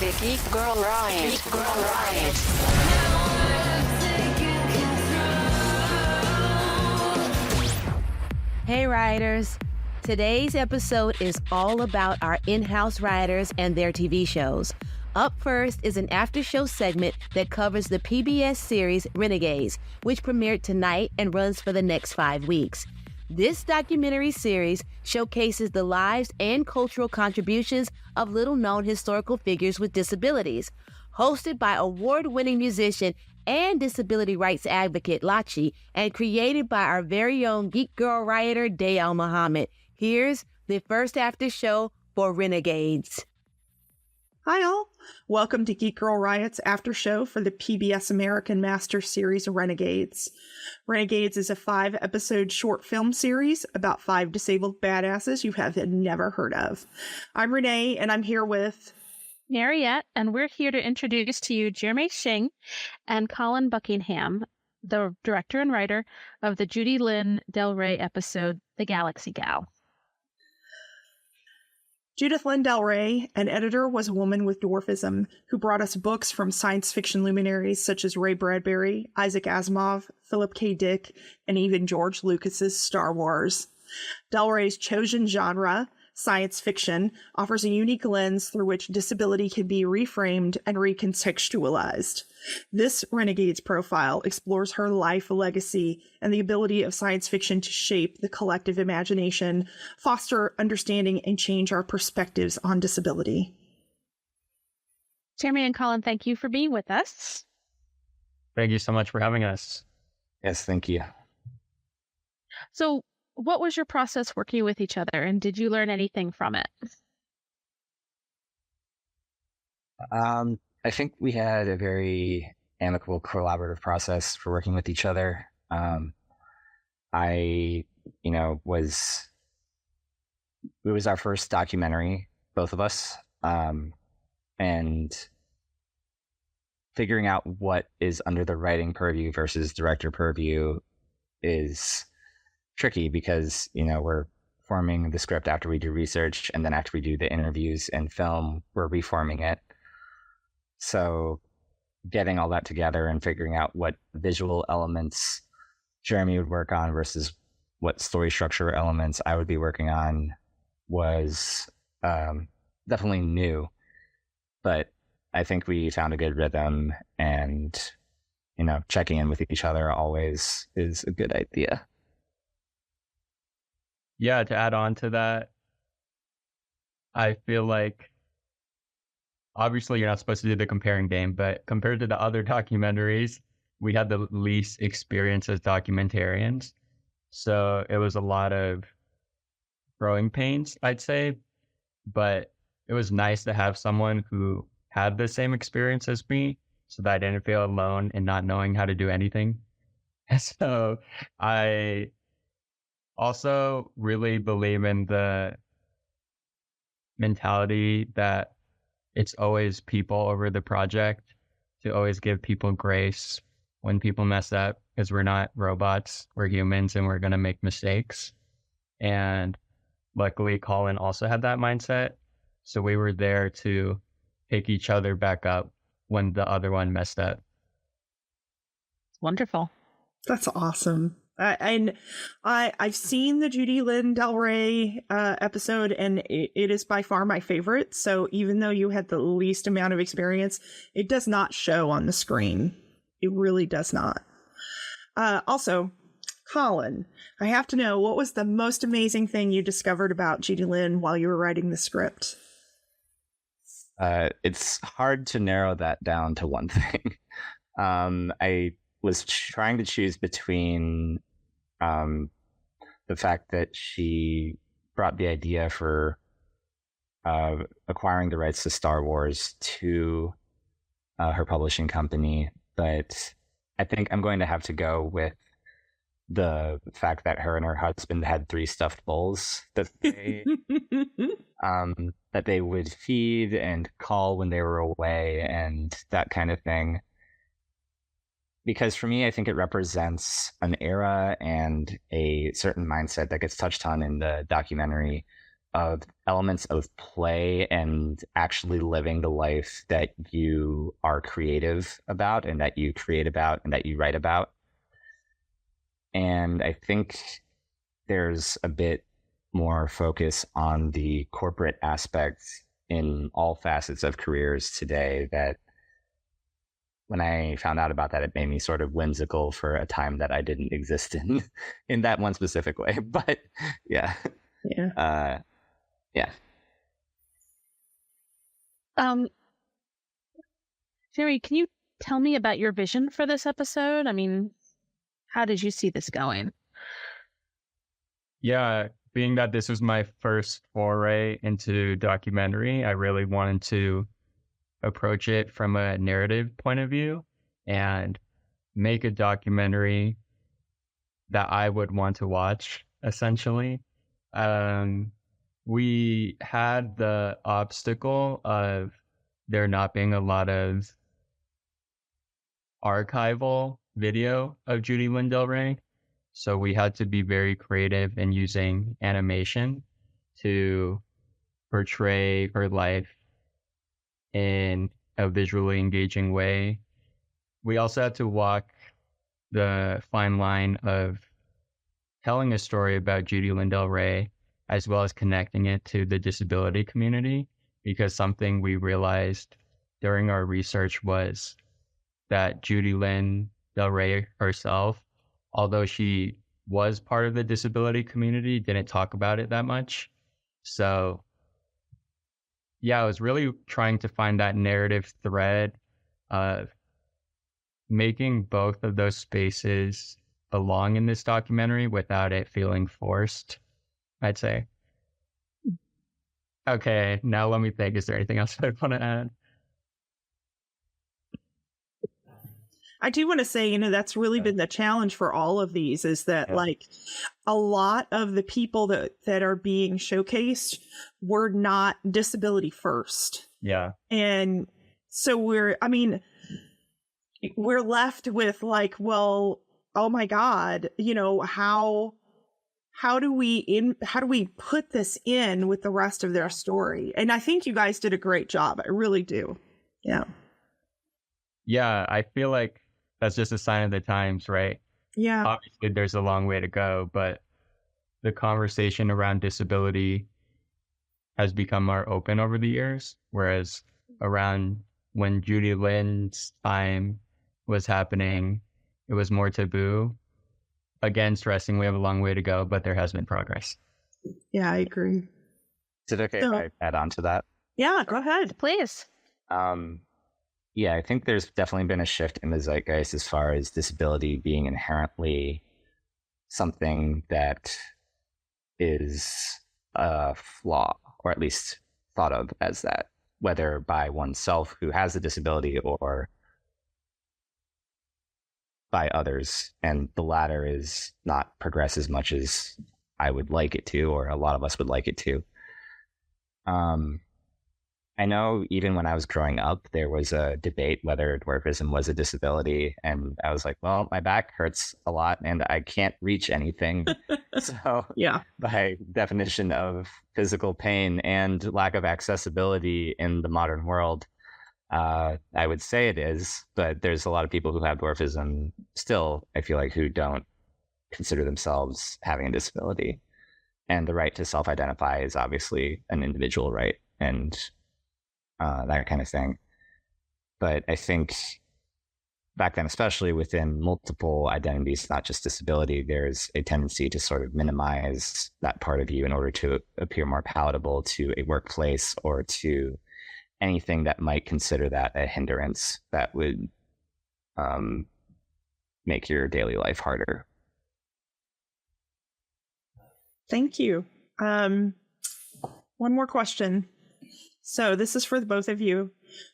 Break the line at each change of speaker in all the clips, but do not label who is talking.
The Geek Girl Riot. Geek Girl Riot.
Hey Rioters! Today's episode is all about our in-house Rioters and their TV shows. Up first is an after-show segment that covers the PBS series Renegades, which premiered tonight and runs for the next 5 weeks. This documentary series showcases the lives and cultural contributions of little-known historical figures with disabilities. Hosted by award-winning musician and disability rights advocate Lachi, and created by our very own Geek Girl Rioter Day Al-Mohamed. Here's the first after show for Renegades.
Hi all, welcome to Geek Girl Riot's after show for the PBS American Masters series Renegades. Renegades is a 5-episode short film series about 5 disabled badasses you have never heard of. I'm Renee, and I'm here with
Mariette, and we're here to introduce to you Jeremy Hsing and Colin Buckingham, the director and writer of the Judy-Lynn del Rey episode, The Galaxy Gal.
Judy-Lynn del Rey, an editor, was a woman with dwarfism who brought us books from science fiction luminaries such as Ray Bradbury, Isaac Asimov, Philip K. Dick, and even George Lucas's Star Wars. Del Rey's chosen genre, science fiction, offers a unique lens through which disability can be reframed and recontextualized. This Renegades profile explores her life legacy and the ability of science fiction to shape the collective imagination, foster understanding, and change our perspectives on disability.
Jeremy and Colin, thank you for being with us.
Thank you so much for having us.
Yes, thank you.
So, what was your process working with each other, and did you learn anything from it?
I think we had a very amicable, collaborative process for working with each other. It was our first documentary, both of us, and figuring out what is under the writing purview versus director purview is tricky because, we're forming the script after we do research, and then after we do the interviews and film, we're reforming it. So getting all that together and figuring out what visual elements Jeremy would work on versus what story structure elements I would be working on was definitely new. But I think we found a good rhythm, and, checking in with each other always is a good idea.
Yeah, to add on to that, I feel like obviously you're not supposed to do the comparing game, but compared to the other documentaries, we had the least experience as documentarians. So it was a lot of growing pains, I'd say, but it was nice to have someone who had the same experience as me so that I didn't feel alone in not knowing how to do anything. So I also really believe in the mentality that it's always people over the project, to always give people grace when people mess up, because we're not robots, we're humans, and we're going to make mistakes. And luckily, Colin also had that mindset. So we were there to pick each other back up when the other one messed up.
Wonderful.
That's awesome. I've seen the Judy-Lynn del Rey episode, and it is by far my favorite. So even though you had the least amount of experience, it does not show on the screen. It really does not. Also, Colin, I have to know, what was the most amazing thing you discovered about Judy-Lynn while you were writing the script?
It's hard to narrow that down to one thing. I was trying to choose between the fact that she brought the idea for acquiring the rights to Star Wars to her publishing company, but I think I'm going to have to go with the fact that her and her husband had 3 stuffed bulls that they would feed and call when they were away and that kind of thing. Because for me, I think it represents an era and a certain mindset that gets touched on in the documentary of elements of play and actually living the life that you are creative about and that you create about and that you write about. And I think there's a bit more focus on the corporate aspects in all facets of careers today that when I found out about that, it made me sort of whimsical for a time that I didn't exist in that one specific way. But yeah.
Yeah.
Yeah.
Jeremy, can you tell me about your vision for this episode? I mean, how did you see this going?
Yeah, being that this was my first foray into documentary, I really wanted to approach it from a narrative point of view and make a documentary that I would want to watch, essentially. We had the obstacle of there not being a lot of archival video of Judy-Lynn del Rey. So we had to be very creative in using animation to portray her life in a visually engaging way. We also had to walk the fine line of telling a story about Judy-Lynn del Rey as well as connecting it to the disability community, because something we realized during our research was that Judy-Lynn del Rey herself, although she was part of the disability community, didn't talk about it that much. So yeah, I was really trying to find that narrative thread of making both of those spaces belong in this documentary without it feeling forced, I'd say. Okay, now let me think. Is there anything else I want to add?
I do want to say, that's really been the challenge for all of these is that like a lot of the people that are being showcased were not disability first.
Yeah.
And so we're left with like, well, oh my God, how do we put this in with the rest of their story? And I think you guys did a great job. I really do. Yeah.
Yeah, I feel like that's just a sign of the times, right?
Yeah.
Obviously, there's a long way to go, but the conversation around disability has become more open over the years, whereas around when Judy-Lynn's time was happening, it was more taboo. Again, stressing we have a long way to go, but there has been progress.
Yeah, I agree.
Is it okay if I add on to that?
Yeah, go ahead.
Please.
Yeah, I think there's definitely been a shift in the zeitgeist as far as disability being inherently something that is a flaw, or at least thought of as that, whether by oneself who has a disability or by others. And the latter is not progress as much as I would like it to, or a lot of us would like it to. I know even when I was growing up, there was a debate whether dwarfism was a disability. And I was like, well, my back hurts a lot and I can't reach anything. So
yeah,
by definition of physical pain and lack of accessibility in the modern world, I would say it is. But there's a lot of people who have dwarfism still, I feel like, who don't consider themselves having a disability. And the right to self-identify is obviously an individual right. And that kind of thing. But I think back then, especially within multiple identities, not just disability, there's a tendency to sort of minimize that part of you in order to appear more palatable to a workplace or to anything that might consider that a hindrance that would make your daily life harder.
Thank you. One more question. So this is for the both of you.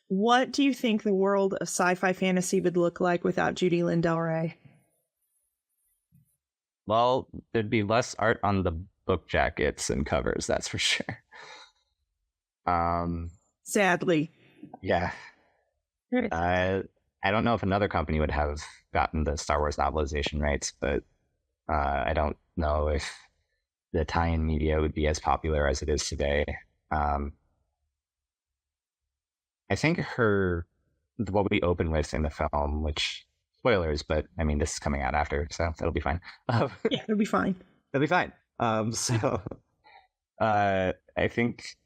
What do you think the world of sci-fi fantasy would look like without Judy-Lynn del Rey?
Well, there'd be less art on the book jackets and covers, that's for sure.
Sadly.
Yeah. I don't know if another company would have gotten the Star Wars novelization rights, but I don't know if the tie-in media would be as popular as it is today. I think what we open with in the film, which spoilers, but I mean, this is coming out after, so that'll be fine.
Yeah, it'll be fine.
It'll be fine. I think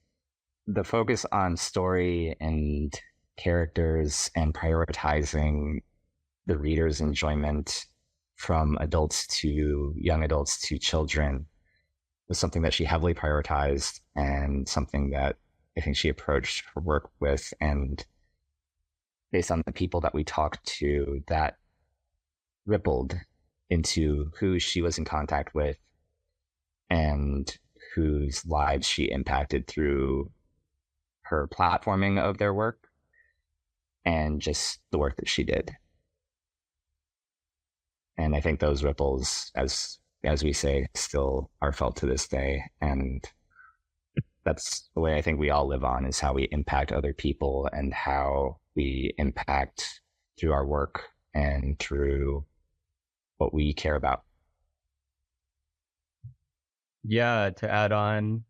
the focus on story and characters and prioritizing the reader's enjoyment from adults to young adults to children was something that she heavily prioritized and something that I think she approached her work with. And based on the people that we talked to, that rippled into who she was in contact with and whose lives she impacted through her platforming of their work and just the work that she did. And I think those ripples, as we say, still are felt to this day. And that's the way I think we all live on, is how we impact other people and how we impact through our work and through what we care about.
Yeah, to add on,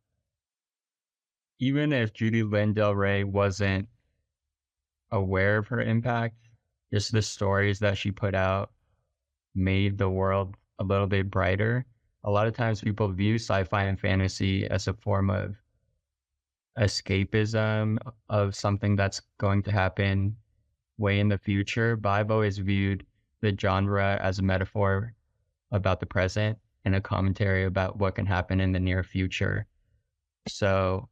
even if Judy-Lynn del Rey wasn't aware of her impact, just the stories that she put out made the world a little bit brighter. A lot of times people view sci-fi and fantasy as a form of escapism of something that's going to happen way in the future, but I've always viewed the genre as a metaphor about the present and a commentary about what can happen in the near future. So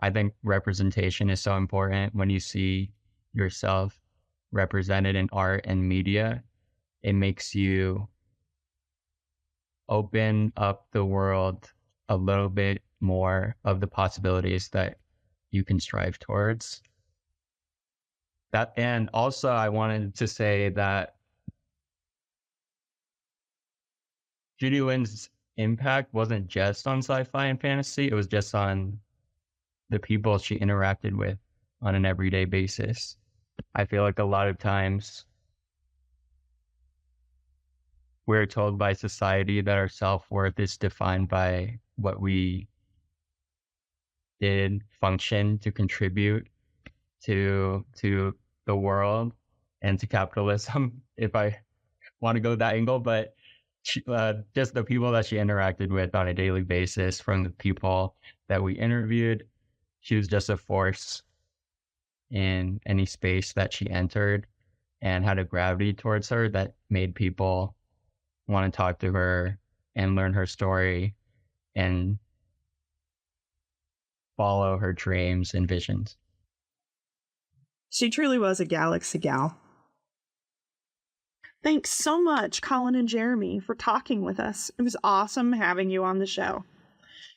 I think representation is so important. When you see yourself represented in art and media, it makes you open up the world a little bit more of the possibilities that you can strive towards. That, and also I wanted to say that Judy Lynn's impact wasn't just on sci-fi and fantasy, it was just on the people she interacted with on an everyday basis. I feel like a lot of times we're told by society that our self-worth is defined by what we did function to contribute to the world and to capitalism, if I want to go that angle. But just the people that she interacted with on a daily basis, from the people that we interviewed, she was just a force in any space that she entered and had a gravity towards her that made people want to talk to her and learn her story and follow her dreams and visions.
She truly was a galaxy gal. Thanks so much, Colin and Jeremy, for talking with us. It was awesome having you on the show.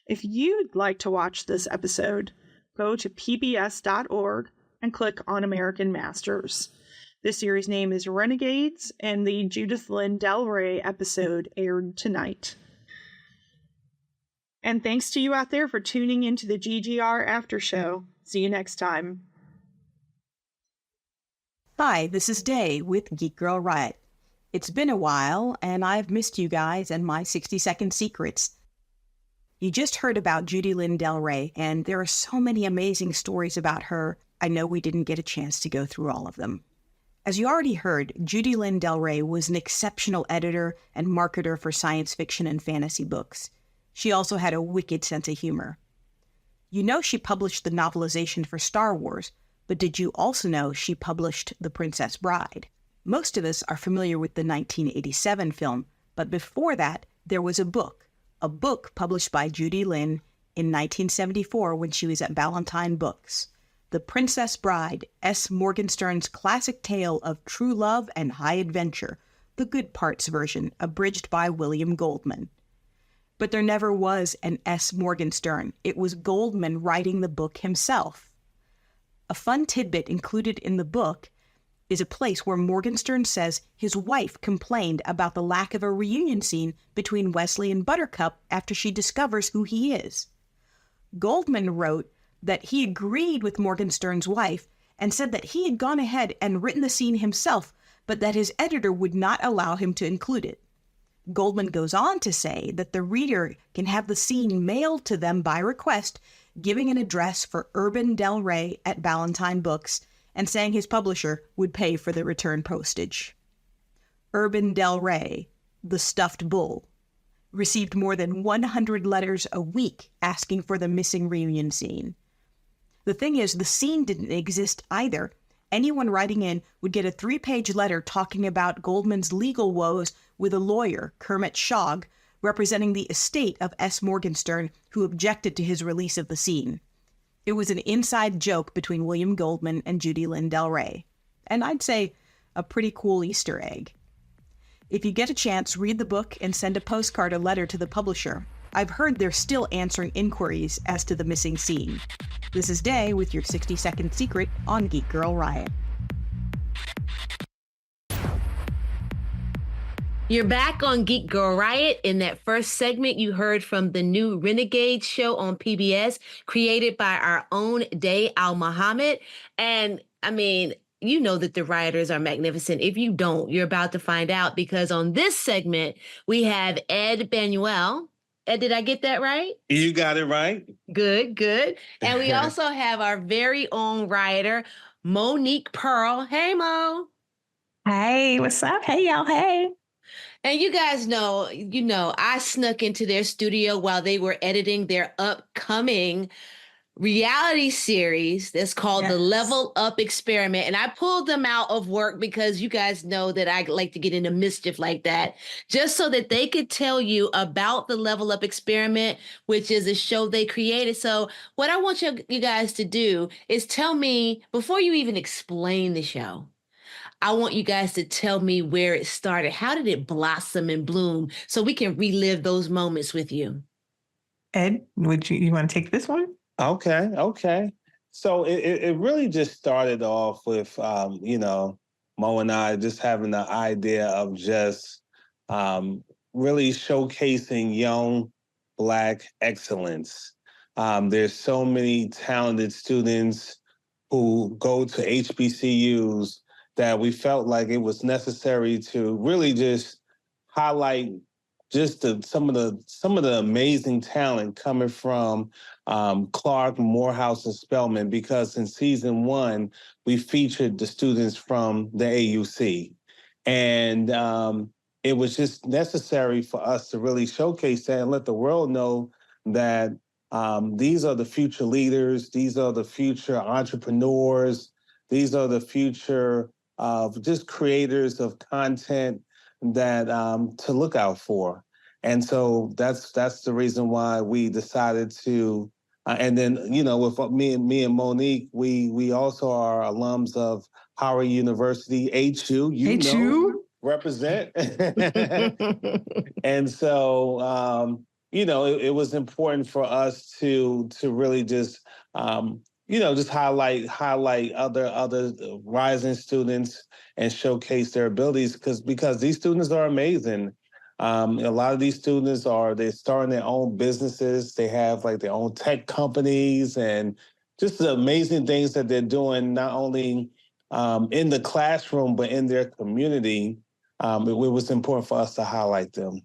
If you'd like to watch this episode, go to pbs.org and click on American Masters. This series name is Renegades, and the Judy-Lynn del Rey episode aired tonight. And thanks to you out there for tuning into the GGR Aftershow. See you next time.
Hi, this is Day with Geek Girl Riot. It's been a while, and I've missed you guys and my 60-second secrets. You just heard about Judy-Lynn del Rey, and there are so many amazing stories about her. I know we didn't get a chance to go through all of them. As you already heard, Judy-Lynn del Rey was an exceptional editor and marketer for science fiction and fantasy books. She also had a wicked sense of humor. You know she published the novelization for Star Wars, but did you also know she published The Princess Bride? Most of us are familiar with the 1987 film, but before that, there was a book published by Judy-Lynn in 1974 when she was at Ballantine Books. The Princess Bride, S. Morgenstern's classic tale of true love and high adventure, the good parts version, abridged by William Goldman. But there never was an S. Morgenstern. It was Goldman writing the book himself. A fun tidbit included in the book is a place where Morgenstern says his wife complained about the lack of a reunion scene between Wesley and Buttercup after she discovers who he is. Goldman wrote that he agreed with Morgenstern's wife and said that he had gone ahead and written the scene himself, but that his editor would not allow him to include it.
Goldman goes on to say that the reader can have the scene mailed to them by request, giving an address for Urban Del Rey at Ballantine Books and saying his publisher would pay for the return postage. Urban Del Rey, the stuffed bull, received more than 100 letters a week asking for the missing reunion scene. The thing is, the scene didn't exist either. Anyone writing in would get a 3-page letter talking about Goldman's legal woes with a lawyer, Kermit Shogg, representing the estate of S. Morgenstern, who objected to his release of the scene. It was an inside joke between William Goldman and Judy-Lynn del Rey, and I'd say a pretty cool Easter egg. If you get a chance, read the book and send a postcard or letter to the publisher. I've heard they're still answering inquiries as to the missing scene. This is Day with your 60-second secret on Geek Girl Riot.
You're back on Geek Girl Riot. In that first segment, you heard from the new Renegades show on PBS, created by our own Day Al-Mohamed. And I mean, you know that the Rioters are magnificent. If you don't, you're about to find out, because on this segment, we have Ed Banuel. Ed, did I get that right?
You got it right.
Good, good. And we also have our very own Rioter, Monique Pearl. Hey, Mo.
Hey, what's up? Hey, y'all. Hey.
And you guys know, I snuck into their studio while they were editing their upcoming reality series that's called The Level Up Experiment. And I pulled them out of work because you guys know that I like to get into mischief like that, just so that they could tell you about the Level Up Experiment, which is a show they created. So what I want you guys to do is tell me, before you even explain the show, I want you guys to tell me where it started. How did it blossom and bloom so we can relive those moments with you?
Ed, would you want to take this one?
Okay. So it really just started off with, Mo and I just having the idea of just really showcasing young Black excellence. There's so many talented students who go to HBCUs that we felt like it was necessary to really just highlight just some of the amazing talent coming from Clark, Morehouse, and Spelman, because in season 1, we featured the students from the AUC. And it was just necessary for us to really showcase that and let the world know that these are the future leaders, these are the future entrepreneurs, these are the future just creators of content that to look out for. And so that's the reason why we decided to, and then, with me and Monique, we also are alums of Howard University, HU, represent. And so, it was important for us to really just, just highlight other rising students and showcase their abilities because these students are amazing. A lot of these students they're starting their own businesses. They have their own tech companies and just the amazing things that they're doing, not only in the classroom, but in their community. It was important for us to highlight them.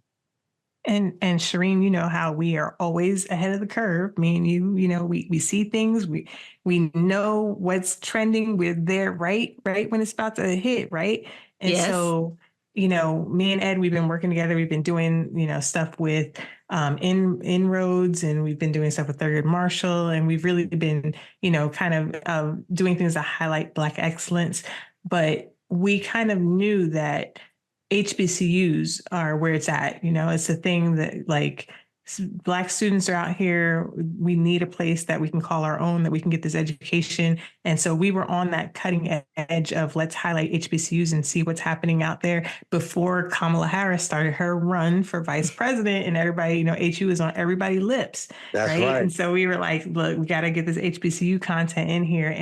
And Shireen, you know how we are always ahead of the curve. Me and you, we see things, we know what's trending. We're there right when it's about to hit, right? And so, me and Ed, we've been working together. We've been doing, stuff with Inroads, and we've been doing stuff with Thurgood Marshall, and we've really been, kind of doing things that highlight Black excellence. But we kind of knew that HBCUs are where it's at. It's a thing that Black students are out here. We need a place that we can call our own, that we can get this education. And so we were on that cutting edge of let's highlight HBCUs and see what's happening out there before Kamala Harris started her run for vice president, and everybody, HU is on everybody's lips.
That's right.
And so we were like, look, we got to get this HBCU content in here.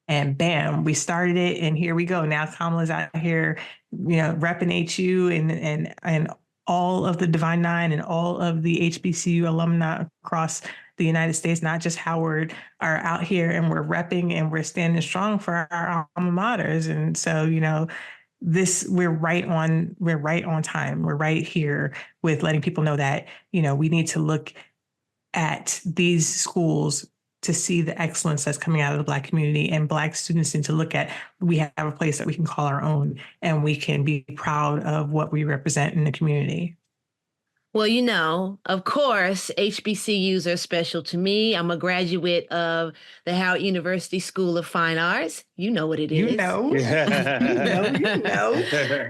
And bam, we started it, and here we go. Now Kamala's out here, repping HU and all of the Divine Nine and all of the HBCU alumni across the United States, not just Howard, are out here, and we're repping and we're standing strong for our alma maters. And so, we're right on time. We're right here with letting people know that, we need to look at these schools to see the excellence that's coming out of the Black community, and Black students need to look at, we have a place that we can call our own, and we can be proud of what we represent in the community.
Well, of course, HBCUs are special to me. I'm a graduate of the Howard University School of Fine Arts. You know what it is.
You know.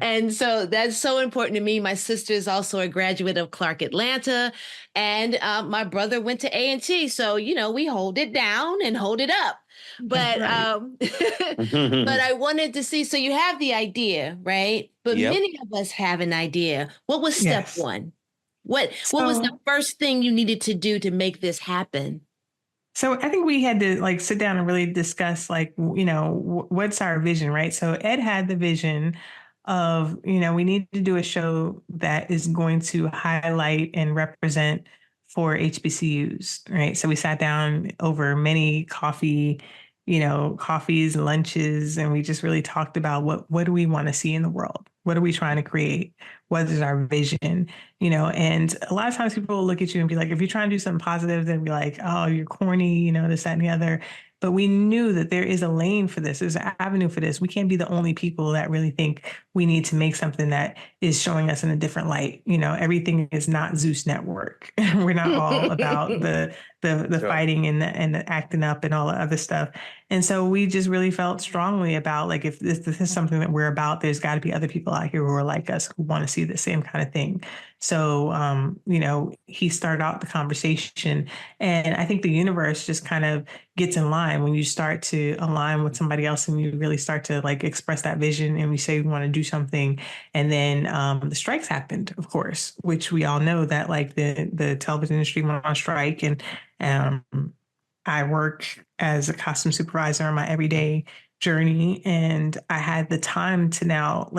And so that's so important to me. My sister is also a graduate of Clark Atlanta, and my brother went to A&T. So, we hold it down and hold it up. But but I wanted to see, so you have the idea, right? But many of us have an idea. What was step one? What was the first thing you needed to do to make this happen?
So I think we had to sit down and really discuss what's our vision, right? So Ed had the vision of, we need to do a show that is going to highlight and represent for HBCUs, right? So we sat down over many coffees, lunches, and we just really talked about what do we want to see in the world? What are we trying to create? What is our vision? And a lot of times people will look at you and be like, if you're trying to do something positive, they'll be like, oh, you're corny, this, that, and the other. But we knew that there is a lane for this. There's an avenue for this. We can't be the only people that really think we need to make something that is showing us in a different light. Everything is not Zeus Network. We're not all about the fighting and the acting up and all the other stuff. And so we just really felt strongly about, if this is something that we're about, there's got to be other people out here who are like us, who want to see the same kind of thing. So, he started out the conversation, and I think the universe just kind of gets in line when you start to align with somebody else and you really start to express that vision, and we say we want to do something. And then the strikes happened, of course, which we all know that the television industry went on strike, and I work as a costume supervisor on my everyday journey, and I had the time to now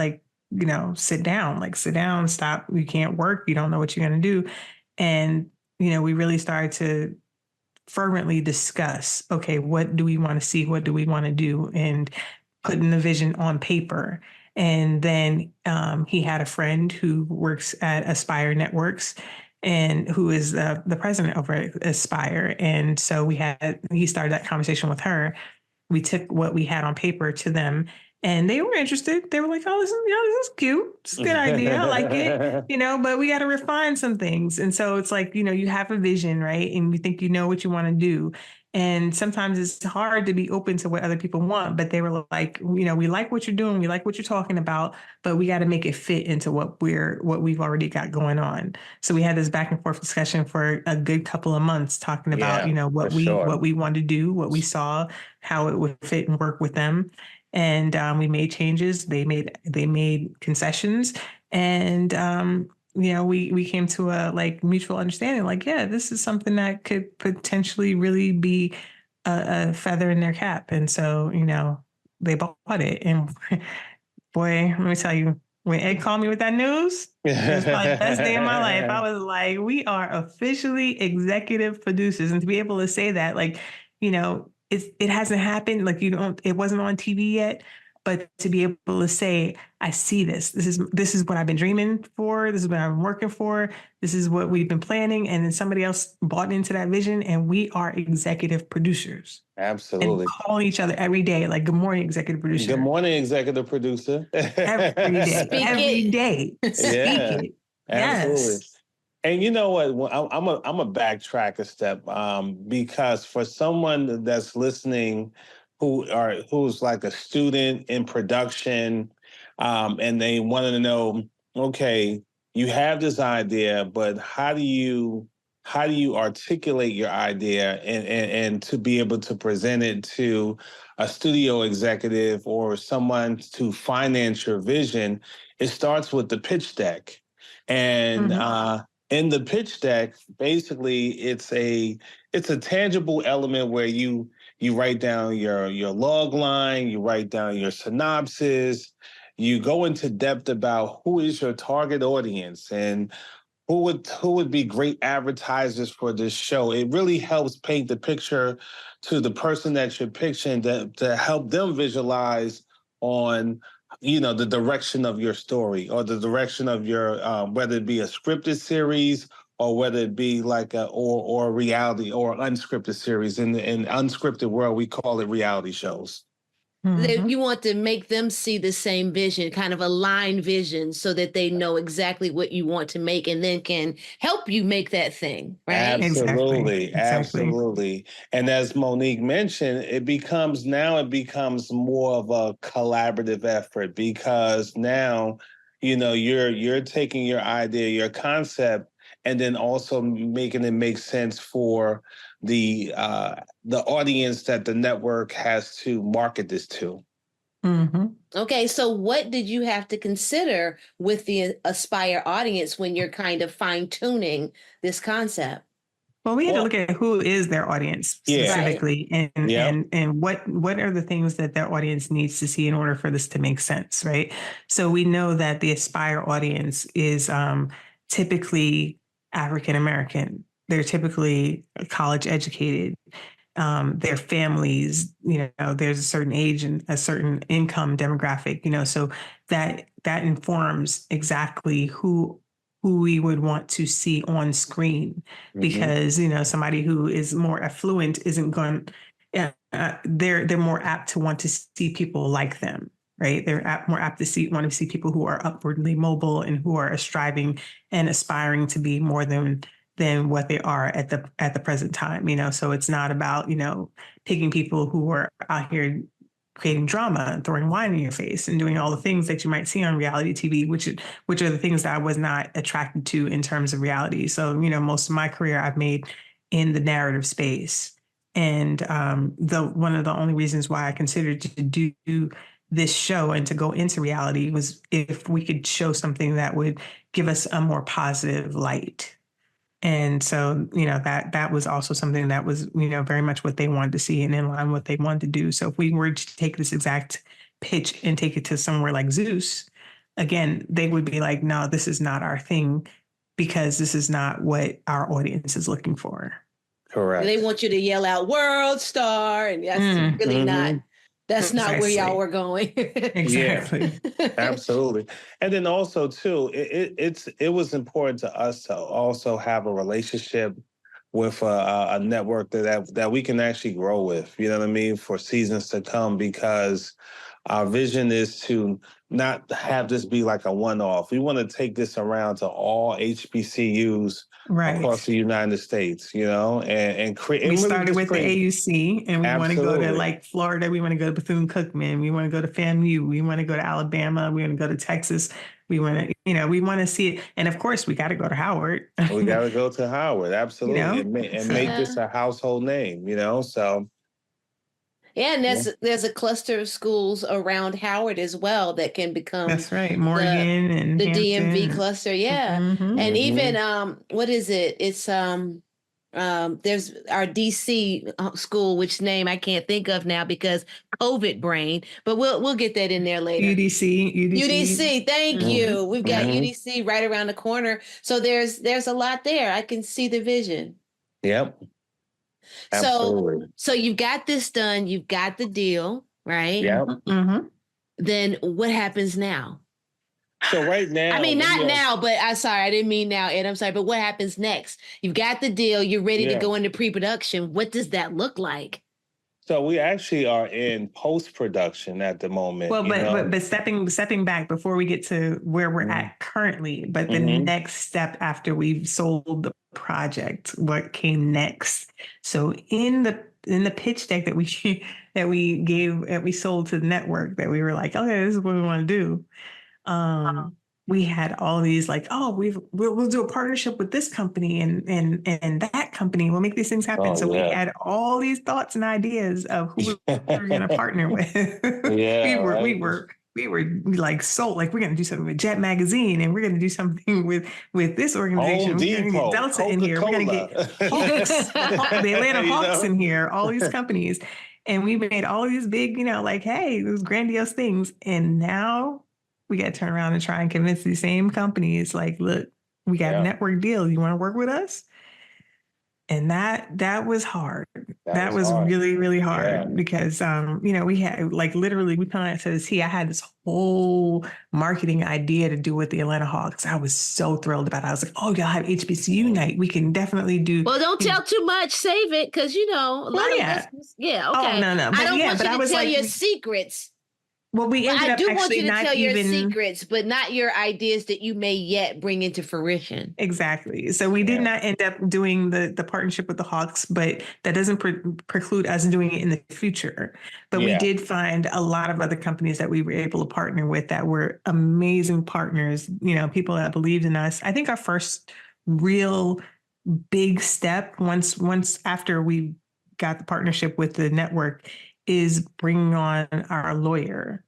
sit down, stop. You can't work. You don't know what you're going to do. And, we really started to fervently discuss, okay, what do we want to see? What do we want to do? And putting the vision on paper. And then he had a friend who works at Aspire Networks and who is the president over at Aspire. And so he started that conversation with her. We took what we had on paper to them, and they were interested. They were like, oh, this is cute. It's a good idea. I like it, but we got to refine some things. And so it's you have a vision, right? And you think what you want to do. And sometimes it's hard to be open to what other people want, but they were like, we like what you're doing. We like what you're talking about, but we got to make it fit into what we've already got going on. So we had this back and forth discussion for a good couple of months talking about, what we wanted to do, what we saw, how it would fit and work with them. And we made changes. They made concessions, and we came to a mutual understanding. Yeah, this is something that could potentially really be a feather in their cap. And so they bought it. And boy, let me tell you, when Ed called me with that news, it was probably the best day of my life. I was like, we are officially executive producers, and to be able to say that, it hasn't happened. It wasn't on TV yet, but to be able to say, I see this. This is what I've been dreaming for. This is what I've been working for. This is what we've been planning. And then somebody else bought into that vision, and we are executive producers.
Absolutely.
And calling each other every day, good morning, executive producer.
Good morning, executive producer.
Every day. Every day. Speak it.
Absolutely.
Yes.
And you know what? I'm a backtrack a step because for someone that's listening who's like a student in production, and they wanted to know, okay, you have this idea, but how do you articulate your idea and to be able to present it to a studio executive or someone to finance your vision? It starts with the pitch deck, and in the pitch deck, basically, it's a tangible element where you write down your log line, you write down your synopsis, you go into depth about who is your target audience and who would be great advertisers for this show. It really helps paint the picture to the person that you're pitching to help them visualize on the direction of your story or the direction of your, whether it be a scripted series or whether it be like or reality or unscripted series. In unscripted world, we call it reality shows.
You want to make them see the same vision, kind of align vision so that they know exactly what you want to make and then can help you make that thing, right?
Absolutely. Absolutely. And as Monique mentioned, it becomes more of a collaborative effort because now, you're taking your idea, your concept, and then also making it make sense for the audience that the network has to market this to.
Mm-hmm.
Okay, so what did you have to consider with the Aspire audience when you're kind of fine-tuning this concept?
Well, we had to look at who is their audience specifically, and what are the things that their audience needs to see in order for this to make sense, right? So we know that the Aspire audience is typically African American. They're typically college educated. Their families, there's a certain age and a certain income demographic, so that informs exactly who we would want to see on screen, because somebody who is more affluent isn't going. They're more apt to want to see people like them, right? They're more apt to want to see people who are upwardly mobile and who are striving and aspiring to be more than what they are at the present time. So it's not about picking people who are out here creating drama and throwing wine in your face and doing all the things that you might see on reality TV, which are the things that I was not attracted to in terms of reality. So, most of my career I've made in the narrative space. And one of the only reasons why I considered to do this show and to go into reality was if we could show something that would give us a more positive light. And so, that was also something that was, very much what they wanted to see and in line what they wanted to do. So if we were to take this exact pitch and take it to somewhere like Zeus, again, they would be like, no, this is not our thing because this is not what our audience is looking for.
Correct.
They want you to yell out "World Star," and that's really not. That's not where y'all were going.
Exactly.
Yeah, absolutely. And then also too, it was important to us to also have a relationship with a network that we can actually grow with. You know what I mean? For seasons to come, because our vision is to not have this be like a one-off. We want to take this around to all HBCUs across the United States, and create.
We started with the AUC, and we want to go to like Florida. We want to go to Bethune-Cookman. We want to go to FAMU. We want to go to Alabama. We want to go to Texas. We want to, we want to see it. And of course, we got to go to Howard.
We got to go to Howard, absolutely, and make this a household name, so.
Yeah, and there's a cluster of schools around Howard as well that can become.
That's right, Morgan and
the
Hampton.
DMV cluster, and even what is it? It's there's our DC school, which name I can't think of now because COVID brain, but we'll get that in there later.
UDC.
Thank you. We've got UDC right around the corner, so there's a lot there. I can see the vision.
Yep. Absolutely.
So you've got this done. You've got the deal, right?
Yeah.
Then what happens now?
So right now,
I mean, not now, but I'm sorry, I didn't mean now, Ed. I'm sorry, but what happens next? You've got the deal. You're ready to go into pre-production. What does that look like?
So we actually are in post-production at the moment.
Well, but stepping back before we get to where we're at currently, but the next step after we've sold the project, what came next? So in the pitch deck that we sold to the network, that we were like, okay, this is what we want to do. We had all these like, we'll do a partnership with this company and that company. We'll make these things happen. We had all these thoughts and ideas of who we were going to partner with. We were like sold, like we're going to do something with Jet Magazine, and we're going to do something with this organization. We're going to get Delta in here. We're going to get Hawks, the Atlanta Hawks in here. All these companies, and we made all these big, like, hey, those grandiose things, and now we got to turn around and try and convince these same companies, like, look, we got a network deal. You want to work with us? And that was hard. That was
hard.
really, really hard
Yeah.
because, we had like literally, we planted to the T. I had this whole marketing idea to do with the Atlanta Hawks. I was so thrilled about it. I was like, oh, y'all have HBCU night. We can definitely do.
Well, don't tell too much. Save it because, a lot of listeners. Yeah, okay.
Oh, no.
I don't want you to tell your secrets.
Well, we ended
I
up
do want you to tell your
even...
secrets, but not your ideas that you may yet bring into fruition.
Exactly. So we did not end up doing the partnership with the Hawks, but that doesn't preclude us doing it in the future. But we did find a lot of other companies that we were able to partner with that were amazing partners, people that believed in us. I think our first real big step once after we got the partnership with the network is bringing on our lawyer.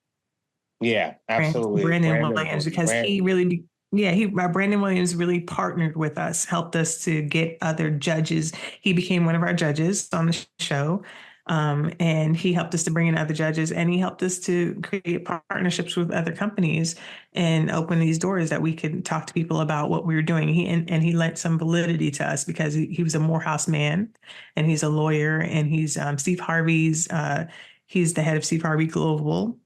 Yeah, absolutely.
Brandon Williams, because Brandon Williams really partnered with us, helped us to get other judges. He became one of our judges on the show. And he helped us to bring in other judges, and he helped us to create partnerships with other companies and open these doors that we could talk to people about what we were doing. He lent some validity to us because he was a Morehouse man, and he's a lawyer, and he's Steve Harvey's. He's the head of Steve Harvey Global.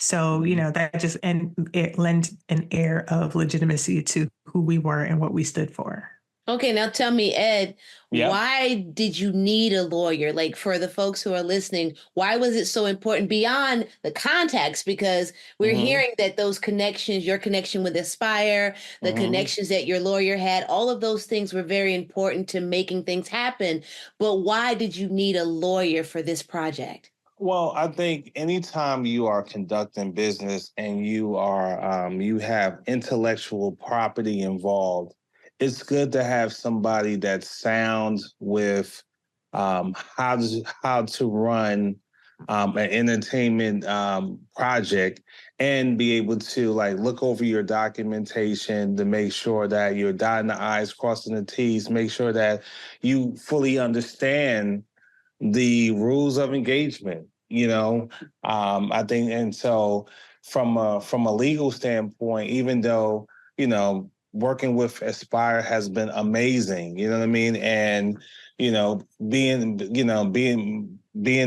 So, that just, and it lent an air of legitimacy to who we were and what we stood for.
Okay, now tell me, Ed, why did you need a lawyer? Like, for the folks who are listening, why was it so important beyond the contacts? Because we're hearing that those connections, your connection with Aspire, the connections that your lawyer had, all of those things were very important to making things happen. But why did you need a lawyer for this project?
Well, I think anytime you are conducting business and you are you have intellectual property involved, it's good to have somebody that sounds with how to run an entertainment project and be able to look over your documentation to make sure that you're dotting the I's, crossing the T's, make sure that you fully understand the rules of engagement. I think, and so from a legal standpoint, even though working with Aspire has been amazing, you know what I mean, and being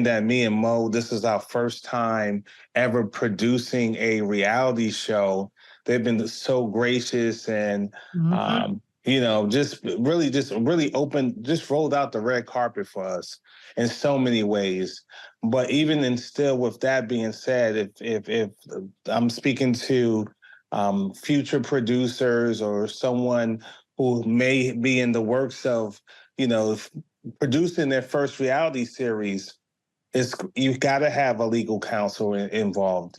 that me and Mo, this is our first time ever producing a reality show. They've been so gracious and just really open, just rolled out the red carpet for us in so many ways. But even and still, with that being said, if I'm speaking to future producers or someone who may be in the works of, producing their first reality series, you've got to have a legal counsel involved,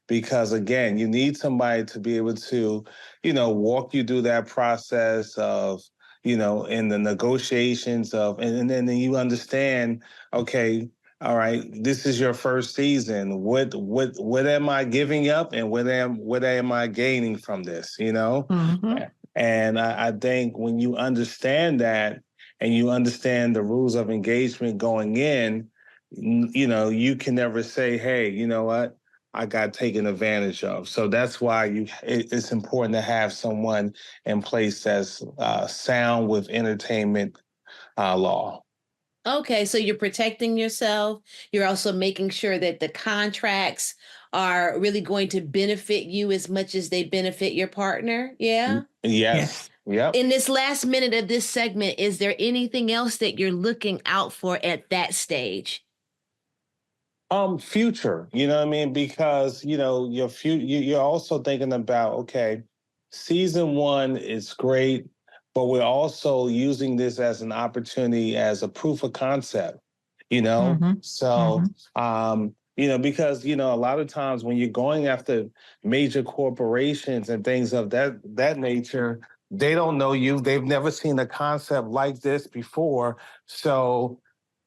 because again, you need somebody to be able to, walk you through that process of, in the negotiations of, and then you understand, okay, all right, this is your first season. What am I giving up, and what am I gaining from this? And I think when you understand that, and you understand the rules of engagement going in, you can never say, hey, you know what, I got taken advantage of. So that's why it's important to have someone in place that's sound with entertainment law.
Okay, so you're protecting yourself. You're also making sure that the contracts are really going to benefit you as much as they benefit your partner. Yeah?
Yes. Yep.
In this last minute of this segment, is there anything else that you're looking out for at that stage?
Future, you know what I mean? Because, your future, you're also thinking about, okay, season 1 is great, but we're also using this as an opportunity, as a proof of concept, So, because, a lot of times when you're going after major corporations and things of that nature, they don't know you. They've never seen a concept like this before. So,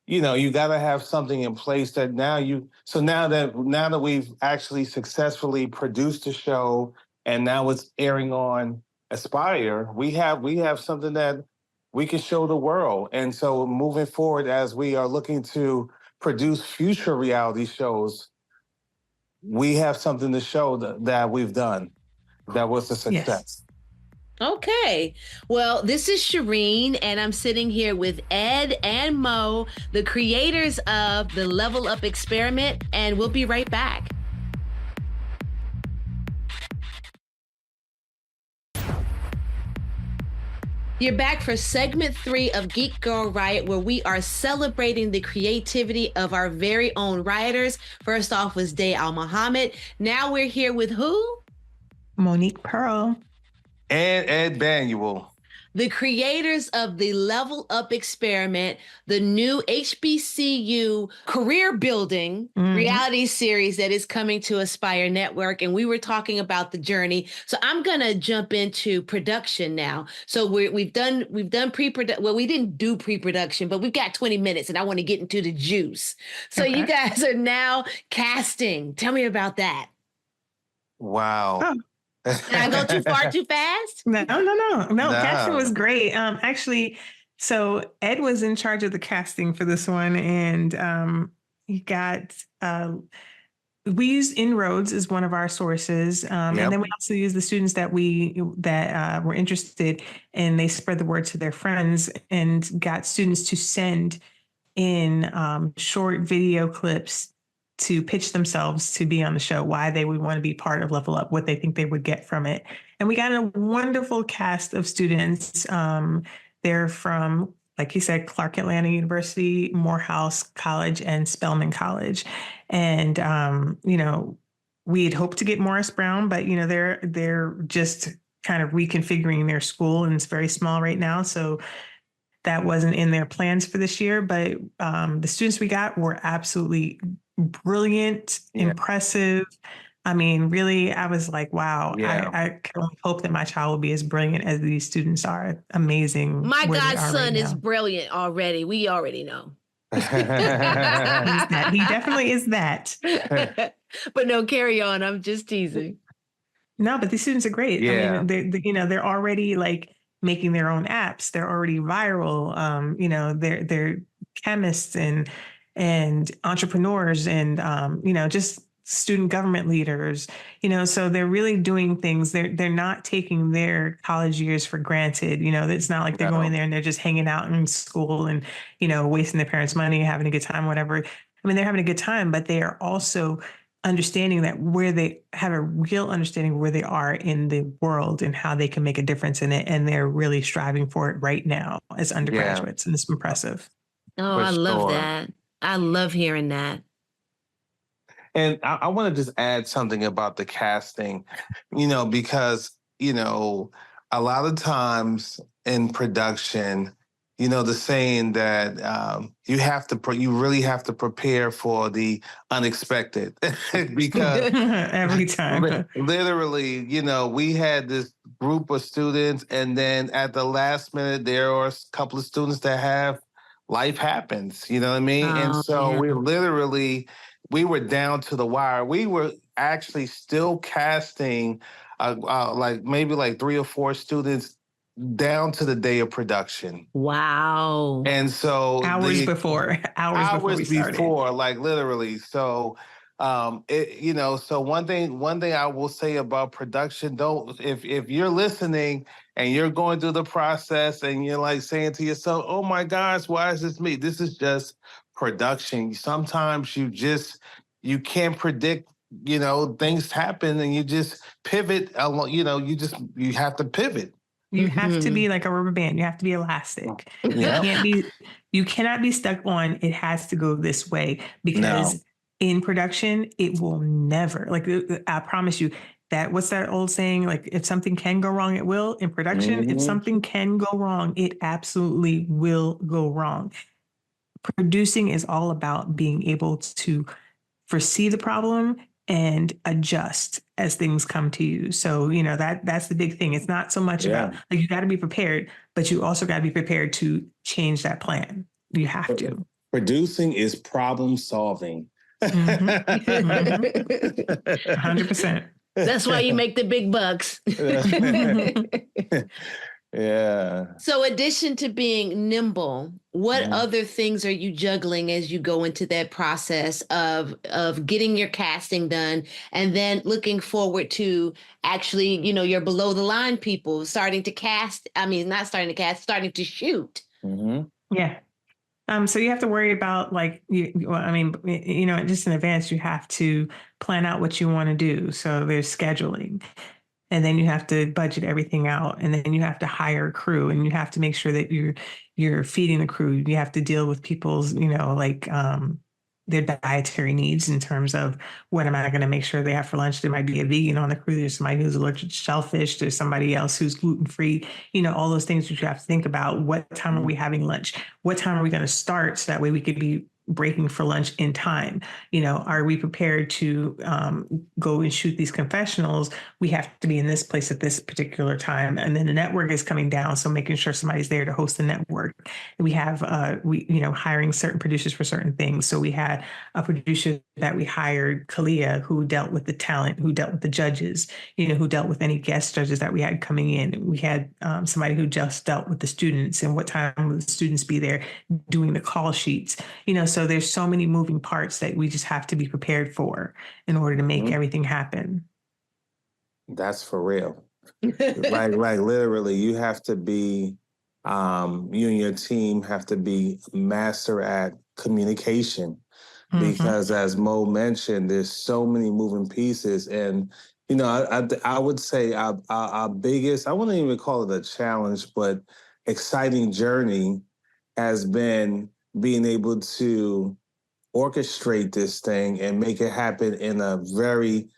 you got to have something in place that now that we've actually successfully produced the show and now it's airing on Aspire, we have something that we can show the world. And so moving forward, as we are looking to produce future reality shows, we have something to show that we've done that was a success.
Yes.
Okay. Well, this is Shireen, and I'm sitting here with Ed and Mo, the creators of the Level Up Experiment, and we'll be right back. You're back for segment 3 of Geek Girl Riot, where we are celebrating the creativity of our very own rioters. First off was Day Al-Mohamed. Now we're here with who?
Monique Pearl.
And Ed Banuel.
The creators of the Level Up Experiment, the new HBCU career building reality series that is coming to Aspire Network. And we were talking about the journey. So I'm going to jump into production now. So we've done pre-production. Well, we didn't do pre-production, but we've got 20 minutes and I want to get into the juice. So you guys are now casting. Tell me about that.
Wow.
Oh.
Did I go too far too fast?
No. Casting was great. Actually, so Ed was in charge of the casting for this one, and he got. We used Inroads as one of our sources, and then we also used the students that were interested, and they spread the word to their friends and got students to send in short video clips to pitch themselves to be on the show, why they would want to be part of Level Up, what they think they would get from it. And we got a wonderful cast of students. They're from, like you said, Clark Atlanta University, Morehouse College, and Spelman College. And, we had hoped to get Morris Brown, but, they're just kind of reconfiguring their school, and it's very small right now. So that wasn't in their plans for this year. But the students we got were absolutely brilliant, impressive. I mean, really, I was like, wow, I can only hope that my child will be as brilliant as these students are. Amazing.
My godson is brilliant already. We already know.
He definitely is that.
But no, carry on. I'm just teasing.
No, but these students are great.
Yeah.
I mean, they're already like making their own apps. They're already viral. They're chemists and entrepreneurs and, just student government leaders, so they're really doing things. They're not taking their college years for granted. It's not like they're going there and they're just hanging out in school and, wasting their parents' money, having a good time, whatever. I mean, they're having a good time, but they are also understanding that where they have a real understanding of where they are in the world and how they can make a difference in it. And they're really striving for it right now as undergraduates. And it's impressive.
Oh, I love that. I love hearing that.
And I want to just add something about the casting, because, a lot of times in production, the saying that you really have to prepare for the unexpected because
every time,
literally, we had this group of students, and then at the last minute, there are a couple of students that have life happens, you know what I mean? And so we were down to the wire. We were actually still casting maybe 3 or 4 students down to the day of production.
Wow.
And so
hours before
literally. So so one thing I will say about production, if you're listening and you're going through the process and you're like saying to yourself, oh my gosh, why is this me? This is just production. Sometimes you can't predict, things happen and you just pivot. You have to pivot.
You have to be like a rubber band. You have to be elastic. You cannot be stuck on, it has to go this way, because in production, it will never, I promise you that, what's that old saying? Like, if something can go wrong, it will. In production, if something can go wrong, it absolutely will go wrong. Producing is all about being able to foresee the problem and adjust as things come to you. So, that's the big thing. It's not so much about, you got to be prepared, but you also got to be prepared to change that plan. You have to.
Producing is problem solving.
100%.
That's why you make the big bucks.
Yeah.
So, addition to being nimble, what other things are you juggling as you go into that process of getting your casting done, and then looking forward to actually, your below the line people starting to cast? I mean, not starting to cast, starting to shoot.
Yeah. So you have to worry about just in advance, you have to plan out what you want to do. So there's scheduling, and then you have to budget everything out, and then you have to hire a crew, and you have to make sure that you're feeding the crew. You have to deal with people's, their dietary needs in terms of what am I going to make sure they have for lunch. There might be a vegan on the crew. There's somebody who's allergic to shellfish. There's somebody else who's gluten-free. All those things that you have to think about. What time are we having lunch? What time are we going to start? So that way we could be breaking for lunch in time. Are we prepared to go and shoot these confessionals? We have to be in this place at this particular time. And then the network is coming down. So making sure somebody's there to host the network. We have, hiring certain producers for certain things. So we had a producer that we hired, Kalia, who dealt with the talent, who dealt with the judges, who dealt with any guest judges that we had coming in. We had somebody who just dealt with the students and what time would the students be there doing the call sheets, so there's so many moving parts that we just have to be prepared for in order to make everything happen.
That's for real. like literally, you have to be, you and your team have to be master at communication because, as Mo mentioned, there's so many moving pieces. And, I would say our biggest, I wouldn't even call it a challenge, but exciting journey has been being able to orchestrate this thing and make it happen in a very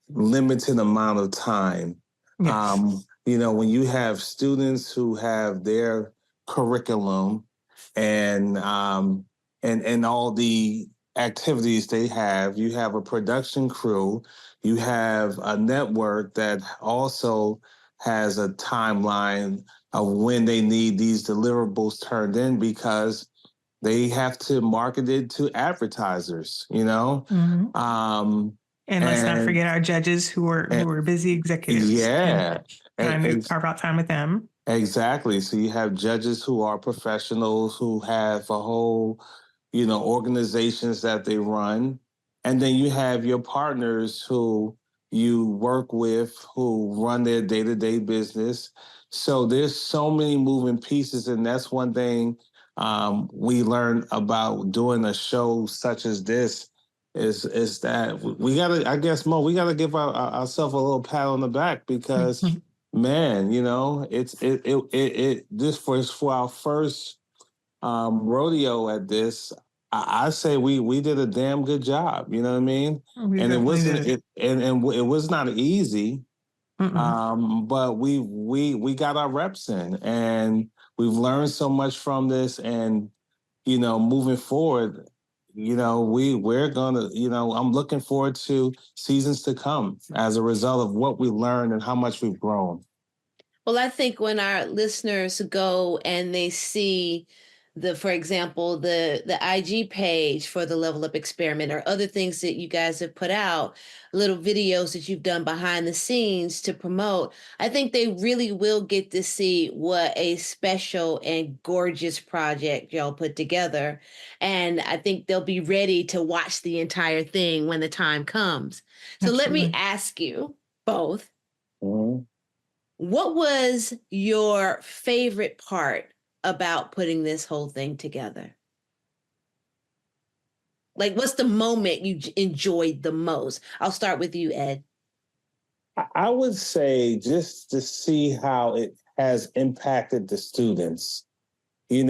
limited amount of time. Yes. When you have students who have their curriculum and all the activities they have, you have a production crew, you have a network that also has a timeline of when they need these deliverables turned in because they have to market it to advertisers,
And let's not forget our judges who are busy executives.
Yeah.
Trying to carve out time with them.
Exactly. So you have judges who are professionals who have a whole, organizations that they run. And then you have your partners who you work with who run their day-to-day business. So there's so many moving pieces. And that's one thing we learned about doing a show such as this is that we gotta, I guess, Mo, we gotta give ourselves a little pat on the back because, man, this for our first rodeo at this. I say we did a damn good job. You know what I mean? And it wasn't it was not easy. But we got our reps in and we've learned so much from this and, moving forward, we're gonna, I'm looking forward to seasons to come as a result of what we learned and how much we've grown.
Well, I think when our listeners go and they see for example, the IG page for the Level Up Experiment or other things that you guys have put out, little videos that you've done behind the scenes to promote, I think they really will get to see what a special and gorgeous project y'all put together. And I think they'll be ready to watch the entire thing when the time comes. So Let me ask you both, what was your favorite part about putting this whole thing together? Like, what's the moment you enjoyed the most? I'll start with you, Ed.
I would say just to see how it has impacted the students. It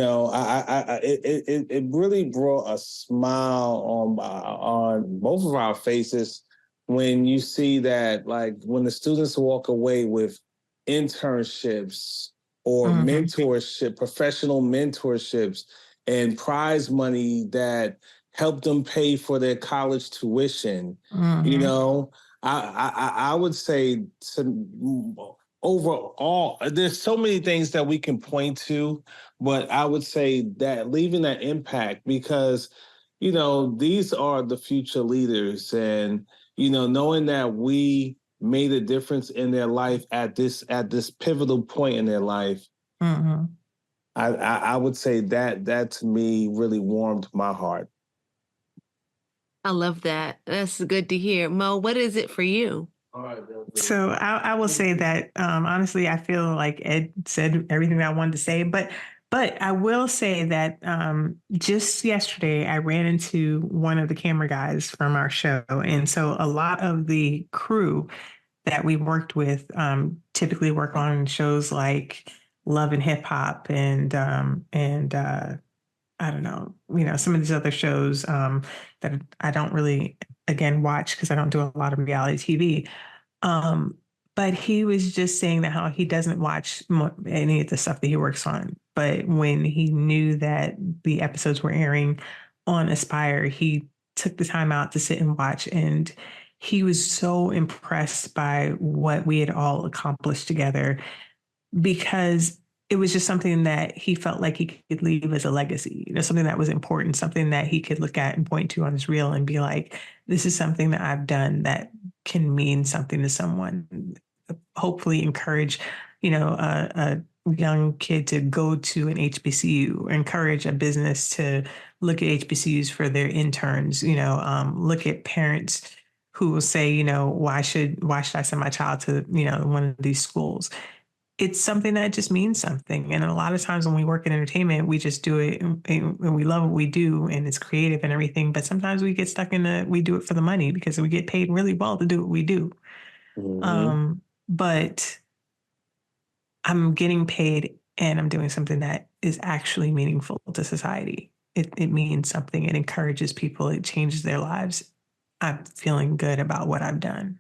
really brought a smile on both of our faces when you see that, like, when the students walk away with internships or mentorship, professional mentorships, and prize money that helped them pay for their college tuition. I would say overall, there's so many things that we can point to, but I would say that leaving that impact because, these are the future leaders and, knowing that we made a difference in their life at this pivotal point in their life.
Mm-hmm.
I would say that to me really warmed my heart.
I love that. That's good to hear. Mo, what is it for you?
So I will say that honestly, I feel like Ed said everything that I wanted to say, but I will say that just yesterday I ran into one of the camera guys from our show, and so a lot of the crew that we worked with typically work on shows like Love and Hip Hop and I don't know, some of these other shows that I don't really, again, watch because I don't do a lot of reality TV. But he was just saying that how he doesn't watch any of the stuff that he works on. But when he knew that the episodes were airing on Aspire, he took the time out to sit and watch. And he was so impressed by what we had all accomplished together because it was just something that he felt like he could leave as a legacy, something that was important, something that he could look at and point to on his reel and be like, this is something that I've done that can mean something to someone. Hopefully encourage, a young kid to go to an HBCU, encourage a business to look at HBCUs for their interns, look at parents who will say, why should I send my child to, one of these schools? It's something that just means something. And a lot of times when we work in entertainment, we just do it and we love what we do and it's creative and everything. But sometimes we get stuck we do it for the money because we get paid really well to do what we do. Mm-hmm. But I'm getting paid and I'm doing something that is actually meaningful to society. It means something. It encourages people. It changes their lives. I'm feeling good about what I've done.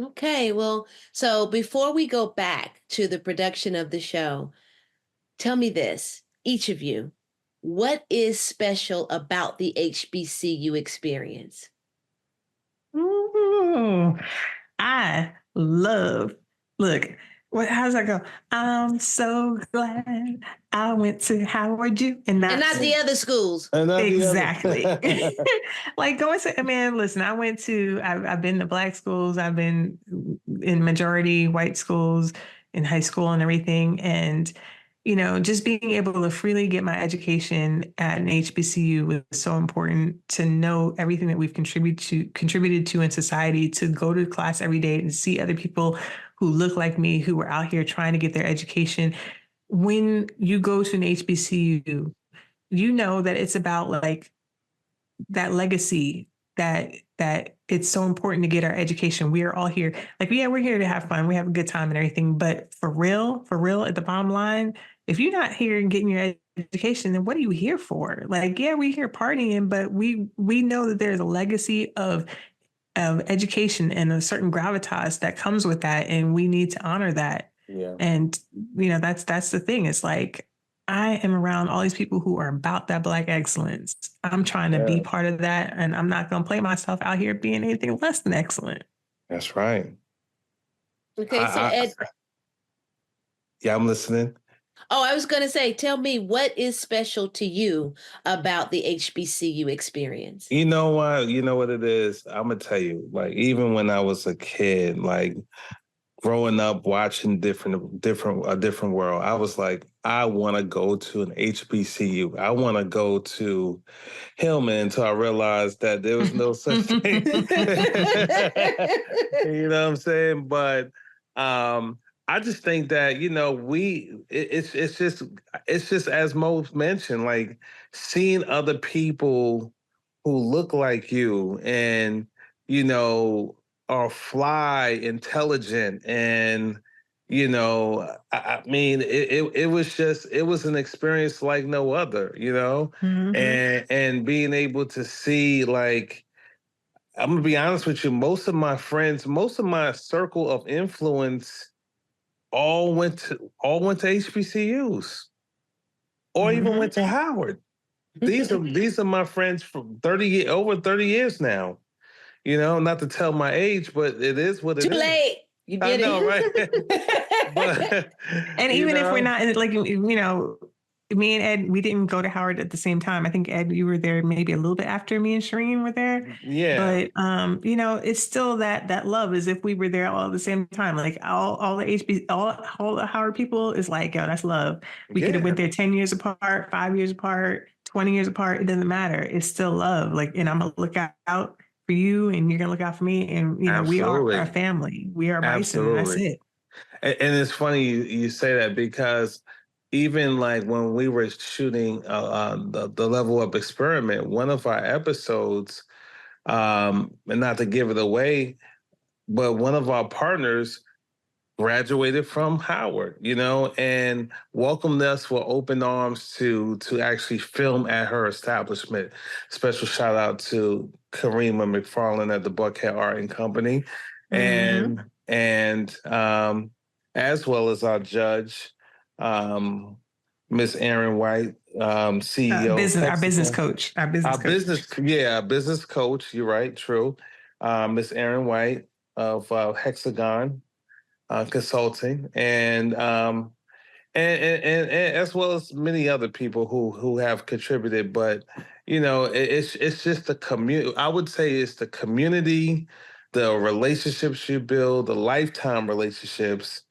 Okay, well, so before we go back to the production of the show, tell me this, each of you, what is special about the HBCU experience?
Ooh, I love, look, how's that go? I'm so glad I went to Howard U and not
the other schools.
Exactly. Like going to, man, listen, I've been to Black schools. I've been in majority white schools in high school and everything. And, just being able to freely get my education at an HBCU was so important to know everything that we've contributed to in society, to go to class every day and see other people who look like me, who were out here trying to get their education. When you go to an HBCU, you know that it's about like that legacy, that it's so important to get our education. We are all here. Like, yeah, we're here to have fun. We have a good time and everything. But for real, at the bottom line, if you're not here and getting your education, then what are you here for? Like, yeah, we're here partying, but we know that there's a legacy of education and a certain gravitas that comes with that. And we need to honor that. Yeah. And, that's the thing. It's like, I am around all these people who are about that Black excellence. I'm trying to be part of that. And I'm not going to play myself out here being anything less than excellent.
That's right.
Okay, so Ed.
Yeah, I'm listening.
Oh, I was going to say, tell me, what is special to you about the HBCU experience?
You know what? You know what it is? I'm going to tell you, like, even when I was a kid, like, growing up watching a different world, I was like, I want to go to an HBCU. I want to go to Hillman until I realized that there was no such thing. You know what I'm saying? But I just think that, it's just as Mo mentioned, like seeing other people who look like you and, are fly, intelligent, and I mean, it was an experience like no other, mm-hmm. and being able to see, like, I'm gonna be honest with you, most of my friends, most of my circle of influence, all went to HBCUs, or even went to Howard. These are my friends from over 30 years now. Not to tell my age, but it is what it is.
Too late. You did
it. I know, right?
And even if we're not, like, me and Ed, we didn't go to Howard at the same time. I think Ed, you were there maybe a little bit after me and Shireen were there.
Yeah.
But you know, it's still that love as if we were there all at the same time. Like all the all the Howard people is like, yo, that's love. We could have went there 10 years apart, 5 years apart, 20 years apart. It doesn't matter. It's still love. Like, and I'm gonna look out for you, and you're gonna look out for me, and you know, we are our family. We are Bison. And that's it.
And it's funny you say that, because even like when we were shooting the Level Up experiment, one of our episodes, and not to give it away, but one of our partners graduated from Howard, you know, and welcomed us with open arms to actually film at her establishment. Special shout out to Karima McFarland at the Buckhead Art and Company, and as well as our judge, Miss Erin White, CEO,
our business coach. Our
business coach. You're right, true. Miss Erin White of Hexagon Consulting, and as well as many other people who have contributed. But you know, it's just the community. I would say it's the community, the relationships you build, the lifetime relationships,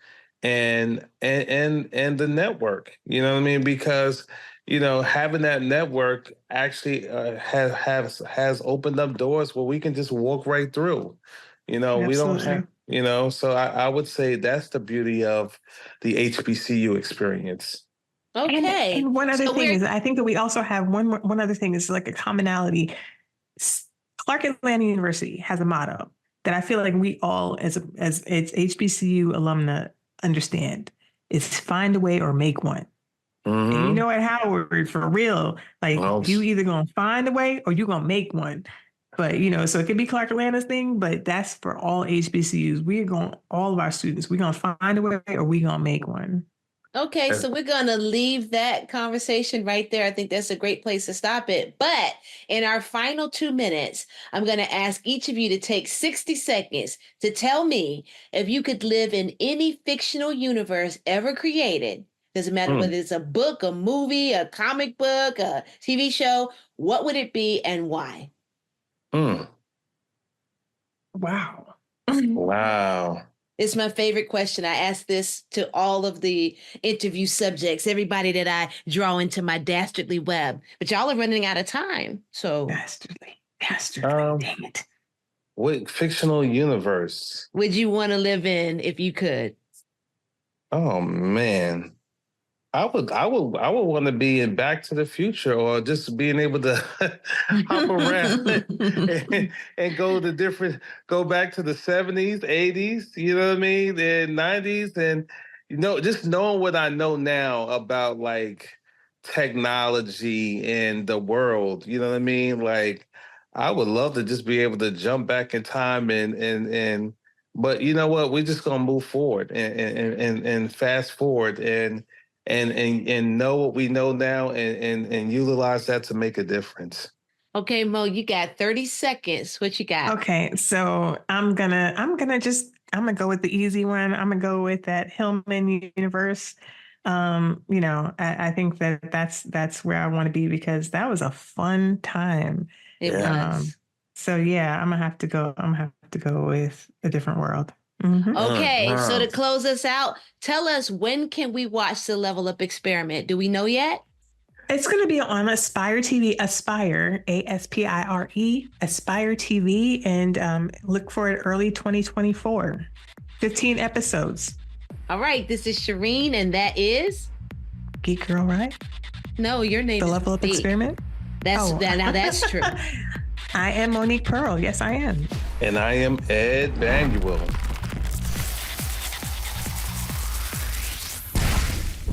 and the network. You know what I mean? Because you know, having that network actually has opened up doors where we can just walk right through. You know, we don't have. You know, so I would say that's the beauty of the HBCU experience.
Okay.
And one other thing is, I think that we also have one other thing is like a commonality. Clark Atlanta University has a motto that I feel like we all, as HBCU alumna, understand. It's find a way or make one. Mm-hmm. And you know at Howard, for real, like you either gonna find a way or you gonna make one. But, you know, so it could be Clark Atlanta's thing, but that's for all HBCUs. All of our students, we're going to find a way or we're going to make one.
Okay, so we're going to leave that conversation right there. I think that's a great place to stop it. But in our final 2 minutes, I'm going to ask each of you to take 60 seconds to tell me if you could live in any fictional universe ever created. Doesn't matter whether it's a book, a movie, a comic book, a TV show. What would it be and why?
Wow.
Wow.
It's my favorite question. I ask this to all of the interview subjects, everybody that I draw into my dastardly web. But y'all are running out of time. So
dastardly, dang it.
What fictional universe
would you want to live in if you could?
Oh man. I would want to be in Back to the Future, or just being able to hop around and go back to the 70s, 80s, you know what I mean, the 90s, and you know, just knowing what I know now about like technology and the world, you know what I mean? Like, I would love to just be able to jump back in time and but you know what? We're just gonna move forward and fast forward and know what we know now and utilize that to make a difference.
Okay, Mo, you got 30 seconds. What you got?
Okay, so I'm gonna go with the easy one. I'm gonna go with that Hillman universe. You know, I think that's where I want to be, because that was a fun time.
It was.
So yeah, I'm gonna have to go with a different world. Mm-hmm.
Okay, so to close us out, tell us, when can we watch the Level Up experiment? Do we know yet?
It's going to be on Aspire TV, Aspire, ASPIRE, Aspire TV, and look for it early 2024. 15 episodes.
All right, this is Shireen, and that is
Geek Girl Riot.
No, your name
the
is
Level Up
Monique.
Experiment.
Now that's true.
I am Monique Pearl. Yes, I am.
And I am Ed Manuel.